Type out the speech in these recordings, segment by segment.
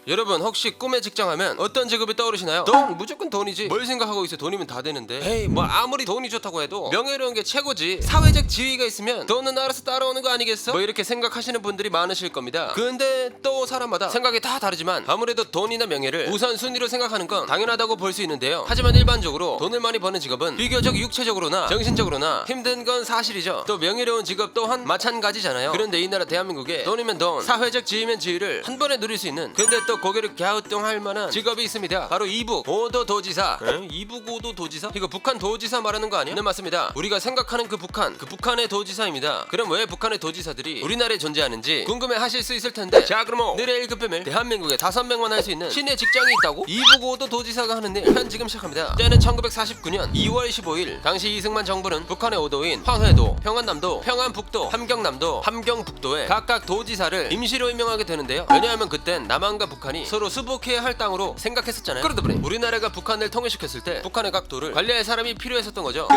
여러분 혹시 꿈의 직장 하면 어떤 직업이 떠오르시나요? 돈! 무조건 돈이지. 뭘 생각하고 있어? 돈이면 다 되는데. 에이 뭐 아무리 돈이 좋다고 해도 명예로운 게 최고지. 사회적 지위가 있으면 돈은 알아서 따라오는 거 아니겠어? 뭐 이렇게 생각하시는 분들이 많으실 겁니다. 근데 또 사람마다 생각이 다 다르지만 아무래도 돈이나 명예를 우선순위로 생각하는 건 당연하다고 볼 수 있는데요. 하지만 일반적으로 돈을 많이 버는 직업은 비교적 육체적으로나 정신적으로나 힘든 건 사실이죠. 또 명예로운 직업 또한 마찬가지잖아요. 그런데 이 나라 대한민국에 돈이면 돈, 사회적 지위면 지위를 한 번에 누릴 수 있는, 근데 또 고개를 갸우뚱할 만한 직업이 있습니다. 바로 이북 고도도지사. 이북 고도도지사? 이거 북한 도지사 말하는 거 아니야? 네 맞습니다. 우리가 생각하는 그 북한의 도지사입니다. 그럼 왜 북한의 도지사들이 우리나라에 존재하는지 궁금해하실 수 있을 텐데, 자 그럼 늘의 1급 배밀, 대한민국에 5명만 할 수 있는 신의 직장이 있다고? 이북 고도 도지사가 하는 일 현 지금 시작합니다. 때는 1949년 2월 15일 당시 이승만 정부는 북한의 5도인 황해도, 평안남도, 평안북도, 함경남도, 함경북도에 각각 도지사를 임시로 임명하게 되는데요. 왜냐하면 그땐 남한과 북한이 서로 수복해야 할 땅으로 생각했었잖아요. 그러다 보니 우리나라가 북한을 통일시켰을 때 북한의 각 도를 관리할 사람이 필요했었던 거죠.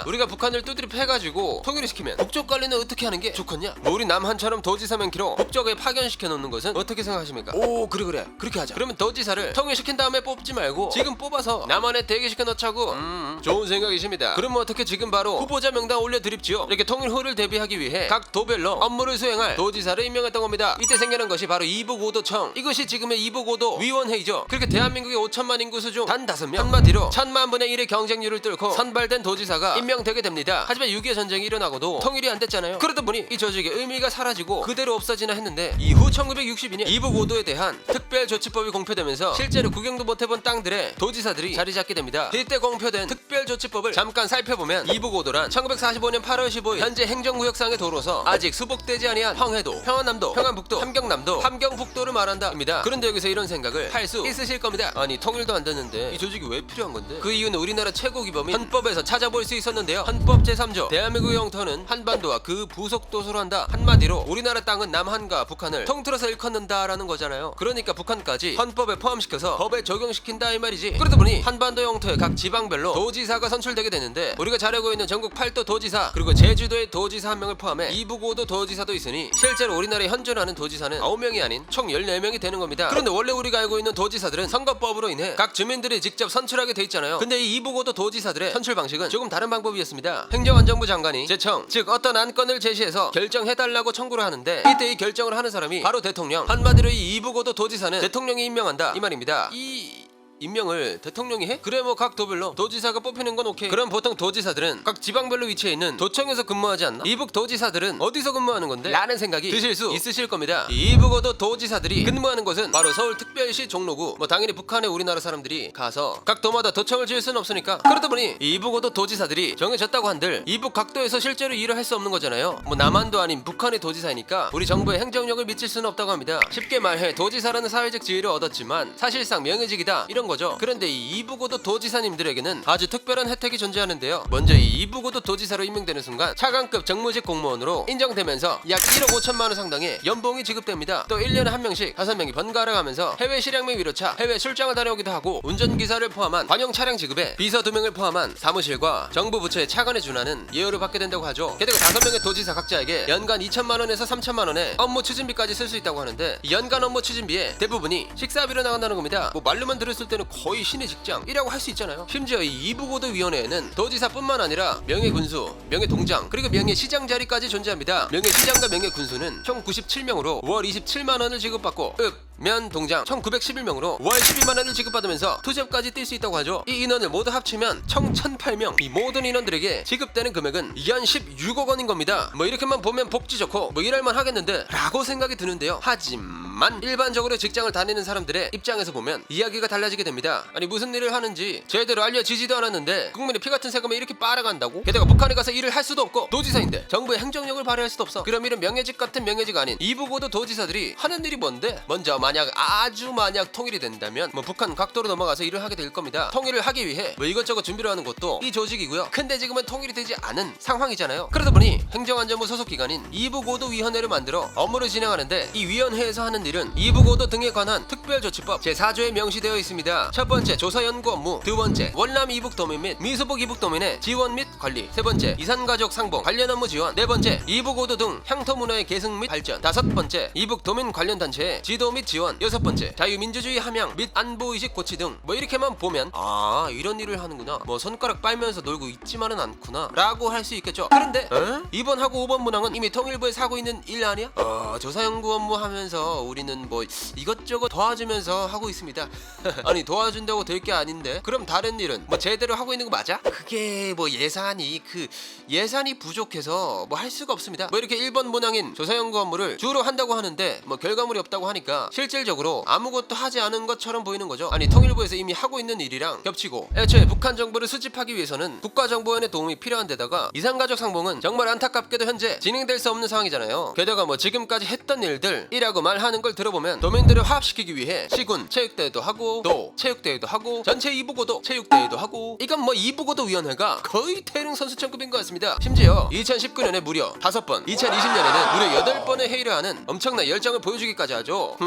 우리가 북한을 두드려 패가지고 통일을 시키면 북쪽 관리는 어떻게 하는 게 좋겠냐? 뭐 우리 남한처럼 도지사 명키로 북쪽에 파견시켜 놓는 것은 어떻게 생각하십니까? 오 그래 그렇게 하자. 그러면 도지사를 통일시킨 다음에 뽑지 말고 지금 뽑아서 남한에 대기시켜 놓자고. 좋은 생각이십니다. 그럼 어떻게 지금 바로 후보자 명단 올려드립지요. 이렇게 통일후를 대비하기 위해 각 도별로 업무를 수행할 도지사를 임명했던 겁니다. 이때 생겨난 것이 바로 이북오도청, 이것이 지금의 이북오도 위원회의죠. 그렇게 대한민국의 5천만 인구수 중 단 5명, 한마디로 1000만분의 1의 경쟁률을 뚫고 선발된 도지사가 임명되게 됩니다. 하지만 6.25 전쟁이 일어나고도 통일이 안 됐잖아요. 그러다 보니 이 조직의 의미가 사라지고 그대로 없어지나 했는데, 이후 1962년 이북오도에 대한 특별조치법이 공표되면서 실제로 구경도 못해본 땅들의 도지사들이 자리 잡게 됩니다. 이때 공표된 특별조치법을 잠깐 살펴보면 이북오도란 1945년 8월 15일 현재 행정구역상의 도로서 아직 수복되지 아니한 황해도, 평안남도, 평안북도, 함경남도, 함경북도를 말한다입니다. 그런데 여기서 이런 생각을 할 수 있으실 겁니다. 아니 통일도 안 됐는데 이 조직이 왜 필요한 건데? 그 이유는 우리나라 최고 기범인 헌법에서 찾아볼 수 있었는데요. 헌법 제3조 대한민국의 영토는 한반도와 그 부속도서로 한다. 한마디로 우리나라 땅은 남한과 북한을 통틀어서 일컫는다라는 거잖아요. 그러니까 북한까지 헌법에 포함시켜서 법에 적용시킨다 이 말이지. 그러다 보니 한반도 영토의 각 지방별로 도지사가 선출되게 되는데, 우리가 잘 알고 있는 전국 8도 도지사 그리고 제주도의 도지사 1명을 포함해 이북오도 도지사도 있으니 실제로 우리나라에 현존하는 도지사는 9명이 아닌 총 14명이 되는 겁니다. 그런데 원래 우리가 알고 있는 도지사들은 선거법으로 인해 각 주민들이 직접 선출하게 돼 있잖아요. 근데 이 이북오도 도지사들의 선출 방식은 조금 다른 방법이었습니다. 행정안전부 장관이 제청, 즉 어떤 안건을 제시해서 결정해달라고 청구를 하는데, 이때 이 결정을 하는 사람이 바로 대통령, 한마디로 이 이북오도 도지사는 대통령이 임명한다 이 말입니다. 이 임명을 대통령이 해? 그래 뭐 각 도별로 도지사가 뽑히는 건 오케이. 그럼 보통 도지사들은 각 지방별로 위치해 있는 도청에서 근무하지 않나? 이북 도지사들은 어디서 근무하는 건데? 라는 생각이 드실 수 있으실 겁니다. 이북오도 도지사들이 근무하는 곳은 바로 서울특별시 종로구. 뭐 당연히 북한에 우리나라 사람들이 가서 각 도마다 도청을 지을 수는 없으니까, 그러다 보니 이북오도 도지사들이 정해졌다고 한들 이북 각도에서 실제로 일을 할 수 없는 거잖아요. 뭐 남한도 아닌 북한의 도지사니까 우리 정부의 행정력을 미칠 수는 없다고 합니다. 쉽게 말해 도지사라는 사회적 지위를 얻었지만 사실상 명예직이다 이런 거죠. 그런데 이 이북오도 도지사님들에게는 아주 특별한 혜택이 존재하는데요. 먼저 이 이북오도 도지사로 임명되는 순간 차관급 정무직 공무원으로 인정되면서 약 1억 5천만 원 상당의 연봉이 지급됩니다. 또 1년에 한 명씩 5명이 번갈아 가면서 해외 실향민 위로차, 해외 출장을 다녀오기도 하고, 운전기사를 포함한 관용 차량 지급에 비서 2명을 포함한 사무실과 정부 부처의 차관에 준하는 예우를 받게 된다고 하죠. 게다가 5명의 도지사 각자에게 연간 2천만 원에서 3천만 원의 업무 추진비까지 쓸 수 있다고 하는데, 이 연간 업무 추진비의 대부분이 식사비로 나간다는 겁니다. 뭐 말로만 들었을 때는 거의 신의 직장이라고 할 수 있잖아요. 심지어 이 이북오도 위원회에는 도지사뿐만 아니라 명예군수, 명예동장, 그리고 명예시장 자리까지 존재합니다. 명예시장과 명예군수는 총 97명으로 월 27만 원을 지급받고, 면동장 총 911명으로 월 12만 원을 지급받으면서 투잡까지 뛸 수 있다고 하죠. 이 인원을 모두 합치면 총 1008명. 이 모든 인원들에게 지급되는 금액은 연 16억 원인 겁니다. 뭐 이렇게만 보면 복지 좋고 뭐 일할만 하겠는데 라고 생각이 드는데요. 하지만 일반적으로 직장을 다니는 사람들의 입장에서 보면 이야기가 달라지게 됩니다. 아니 무슨 일을 하는지 제대로 알려지지도 않았는데 국민의 피 같은 세금을 이렇게 빨아간다고? 게다가 북한에 가서 일을 할 수도 없고 도지사인데 정부의 행정력을 발휘할 수도 없어. 그럼 이런 명예직 같은 명예직 아닌 이북오도 도지사들이 하는 일이 뭔데? 먼저 만약 통일이 된다면 뭐 북한 각도로 넘어가서 일을 하게 될 겁니다. 통일을 하기 위해 뭐 이것저것 준비를 하는 것도 이 조직이고요. 근데 지금은 통일이 되지 않은 상황이잖아요. 그러다 보니 행정안전부 소속 기관인 이북오도 위원회를 만들어 업무를 진행하는데, 이 위원회에서 하는 다른 일은 이부고도 등에 관한 특별조치법 제4조에 명시되어 있습니다. 첫 번째, 조사연구 업무. 두 번째, 월남 이북 도민 및 미수복 이북 도민의 지원 및 관리. 세 번째, 이산가족 상봉 관련 업무 지원. 네 번째, 이부고도 등 향토 문화의 계승 및 발전. 다섯 번째, 이북 도민 관련 단체의 지도 및 지원. 여섯 번째, 자유민주주의 함양 및 안보의식 고취 등 뭐 이렇게만 보면 아 이런 일을 하는구나, 뭐 손가락 빨면서 놀고 있지만은 않구나 라고 할 수 있겠죠. 그런데 이번하고 5번 문항은 이미 통일부에서 하고 있는 일 아니야? 조사연구 업무 하면서 우리는 뭐 이것저것 도와주면서 하고 있습니다. 아니 도와준다고 될 게 아닌데 그럼 다른 일은 뭐 제대로 하고 있는 거 맞아? 그게 뭐 예산이 부족해서 뭐 할 수가 없습니다. 뭐 이렇게 1번 문항인 조사연구 업무를 주로 한다고 하는데 뭐 결과물이 없다고 하니까 실질적으로 아무것도 하지 않은 것처럼 보이는 거죠. 아니 통일부에서 이미 하고 있는 일이랑 겹치고, 애초에 북한 정보를 수집하기 위해서는 국가정보원의 도움이 필요한 데다가 이산가족 상봉은 정말 안타깝게도 현재 진행될 수 없는 상황이잖아요. 게다가 뭐 지금까지 했던 일들이라고 말하는 걸 들어보면 도민들을 화합시키기 위해 시군 체육대회도 하고 도 체육대회도 하고 전체 이부고도 체육대회도 하고, 이건 뭐 이부고도 위원회가 거의 태릉 선수촌급인 것 같습니다. 심지어 2019년에 무려 5번, 2020년에는 무려 8번의 회의를 하는 엄청난 열정을 보여주기까지 하죠.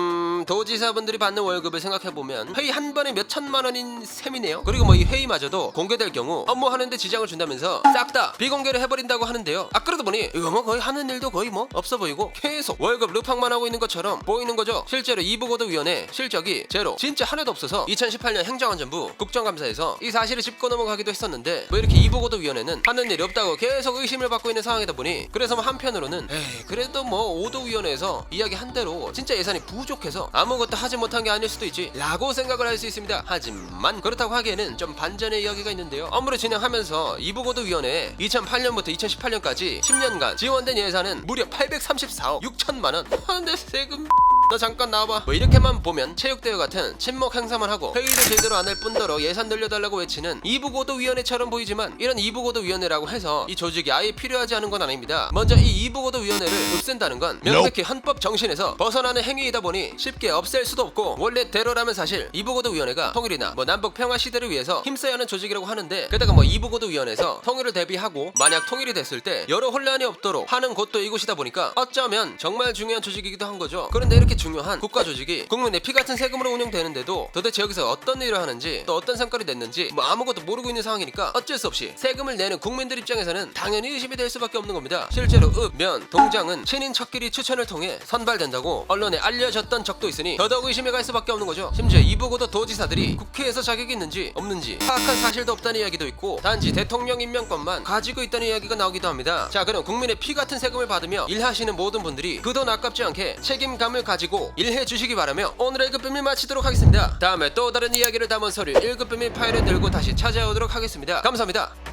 도지사분들이 받는 월급을 생각해보면 회의 한 번에 몇 천만 원인 셈이네요. 그리고 뭐 이 회의마저도 공개될 경우 업무하는데 지장을 준다면서 싹 다 비공개를 해버린다고 하는데요. 그러다 보니 이거 뭐 거의 하는 일도 거의 뭐 없어 보이고 계속 월급 루팡만 하고 있는 것처럼 보이는 거죠. 실제로 이부고도위원회 실적이 제로, 진짜 하나도 없어서 2018년 행정안전부 국정감사에서 이 사실을 짚고 넘어가기도 했었는데, 뭐 이렇게 이부고도위원회는 하는 일이 없다고 계속 의심을 받고 있는 상황이다 보니, 그래서 뭐 한편으로는 그래도 뭐 오도위원회에서 이야기한 대로 진짜 예산이 부족해서 아무것도 하지 못한 게 아닐 수도 있지 라고 생각을 할 수 있습니다. 하지만 그렇다고 하기에는 좀 반전의 이야기가 있는데요. 업무를 진행하면서 이부고도위원회에 2008년부터 2018년까지 10년간 지원된 예산은 무려 834억 6천만 원. 하는데 세금 너 잠깐 나와봐. 뭐 이렇게만 보면 체육대회 같은 친목 행사만 하고 회의도 제대로 안 할 뿐더러 예산 늘려달라고 외치는 이부고도위원회처럼 보이지만, 이런 이부고도위원회라고 해서 이 조직이 아예 필요하지 않은 건 아닙니다. 먼저 이 이부고도위원회를 없앤다는 건 명백히 헌법 정신에서 벗어나는 행위이다 보니 쉽게 없앨 수도 없고, 원래대로라면 사실 이부고도위원회가 통일이나 뭐 남북 평화 시대를 위해서 힘써야 하는 조직이라고 하는데, 게다가 뭐 이부고도위원회에서 통일을 대비하고 만약 통일이 됐을 때 여러 혼란이 없도록 하는 곳도 이곳이다 보니까 어쩌면 정말 중요한 조직이기도 한 거죠. 그런데 이렇게 중요한 국가 조직이 국민의 피 같은 세금으로 운영되는데도 도대체 여기서 어떤 일을 하는지 또 어떤 성과를 냈는지 뭐 아무것도 모르고 있는 상황이니까 어쩔 수 없이 세금을 내는 국민들 입장에서는 당연히 의심이 될 수밖에 없는 겁니다. 실제로 면 동장은 친인척끼리 추천을 통해 선발된다고 언론에 알려졌던 적도 있으니 더더욱 의심이 갈 수밖에 없는 거죠. 심지어 이부고도 도지사들이 국회에서 자격이 있는지 없는지 파악한 사실도 없다는 이야기도 있고, 단지 대통령 임명권만 가지고 있다는 이야기가 나오기도 합니다. 자, 그럼 국민의 피 같은 세금을 받으며 일하시는 모든 분들이 그 돈 아깝지 않게 책임감을 가지고 일해 주시기 바라며 오늘의 1급 비밀 마치도록 하겠습니다. 다음에 또 다른 이야기를 담은 서류 1급 비밀 파일을 들고 다시 찾아오도록 하겠습니다. 감사합니다.